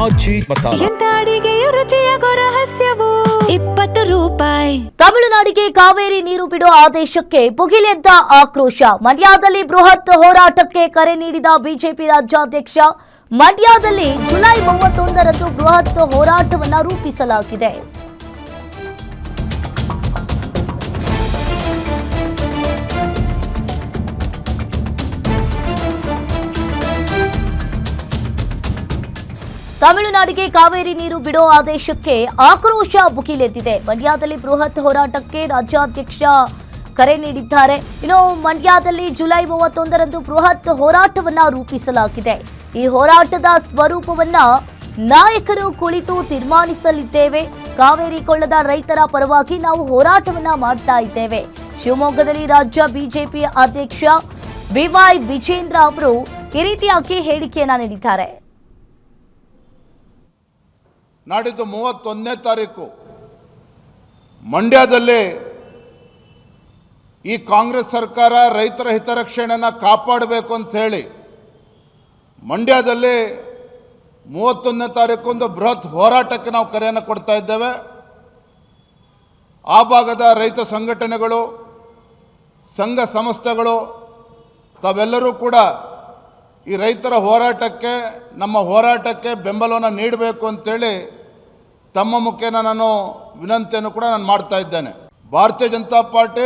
ಆಜಿ ಮಸಾಲ. ಎಂತ ಅಡಿಗೆಯ ರುಚಿಯಾಗೋ ರಹಸ್ಯವು 20 ರೂಪಾಯಿ. ತಮಿಳುನಾಡಿಗೆ ಕಾವೇರಿ ನೀರು ಬಿಡೋ ಆದೇಶಕ್ಕೆ ಭುಗಿಲೆದ್ದ ಆಕ್ರೋಶ. ಮಂಡ್ಯದಲ್ಲಿ ಬೃಹತ್ ಹೋರಾಟಕ್ಕೆ ಕರೆ ನೀಡಿದ ಬಿಜೆಪಿ ರಾಜ್ಯಾಧ್ಯಕ್ಷ. ಮಂಡ್ಯದಲ್ಲಿ ಜುಲೈ 31ರಂದು ಬೃಹತ್ ಹೋರಾಟವನ್ನ ರೂಪಿಸಲಾಗಿದೆ. ತಮಿಳುನಾಡಿಗೆ ಕಾವೇರಿ ನೀರು ಬಿಡೋ ಆದೇಶಕ್ಕೆ ಆಕ್ರೋಶ ಭುಗಿಲೆದ್ದಿದೆ. ಮಂಡ್ಯದಲ್ಲಿ ಬೃಹತ್ ಹೋರಾಟಕ್ಕೆ ರಾಜ್ಯಾಧ್ಯಕ್ಷ ಕರೆ ನೀಡಿದ್ದಾರೆ. ಇನ್ನು ಮಂಡ್ಯದಲ್ಲಿ ಜುಲೈ 31ರಂದು ಬೃಹತ್ ಹೋರಾಟವನ್ನ ರೂಪಿಸಲಾಗಿದೆ. ಈ ಹೋರಾಟದ ಸ್ವರೂಪವನ್ನ ನಾಯಕರು ಕುಳಿತು ತೀರ್ಮಾನಿಸಲಿದ್ದೇವೆ. ಕಾವೇರಿ ಕೊಳ್ಳದ ರೈತರ ಪರವಾಗಿ ನಾವು ಹೋರಾಟವನ್ನ ಮಾಡ್ತಾ ಇದ್ದೇವೆ. ಶಿವಮೊಗ್ಗದಲ್ಲಿ ರಾಜ್ಯ ಬಿಜೆಪಿ ಅಧ್ಯಕ್ಷ ಬಿವೈ ವಿಜೇಂದ್ರ ಅವರು ಈ ರೀತಿಯಾಗಿ ಹೇಳಿಕೆಯನ್ನ ನೀಡಿದ್ದಾರೆ. ನಾಡಿದ್ದು 31ನೇ ತಾರೀಕು ಮಂಡ್ಯದಲ್ಲಿ ಈ ಕಾಂಗ್ರೆಸ್ ಸರ್ಕಾರ ರೈತರ ಹಿತರಕ್ಷಣೆಯನ್ನು ಕಾಪಾಡಬೇಕು ಅಂತ ಹೇಳಿ ಮಂಡ್ಯದಲ್ಲಿ 31ನೇ ತಾರೀಕು ಒಂದು ಬೃಹತ್ ಹೋರಾಟಕ್ಕೆ ನಾವು ಕರೆಯನ್ನು ಕೊಡ್ತಾ ಇದ್ದೇವೆ. ಆ ಭಾಗದ ರೈತ ಸಂಘಟನೆಗಳು, ಸಂಘ ಸಂಸ್ಥೆಗಳು ತಾವೆಲ್ಲರೂ ಕೂಡ ಈ ರೈತರ ಹೋರಾಟಕ್ಕೆ, ನಮ್ಮ ಹೋರಾಟಕ್ಕೆ ಬೆಂಬಲವನ್ನು ನೀಡಬೇಕು ಅಂತೇಳಿ ತಮ್ಮ ಮುಖೇನ ನಾನು ವಿನಂತಿಯನ್ನು ಕೂಡ ನಾನು ಮಾಡ್ತಾ ಇದ್ದೇನೆ. ಭಾರತೀಯ ಜನತಾ ಪಾರ್ಟಿ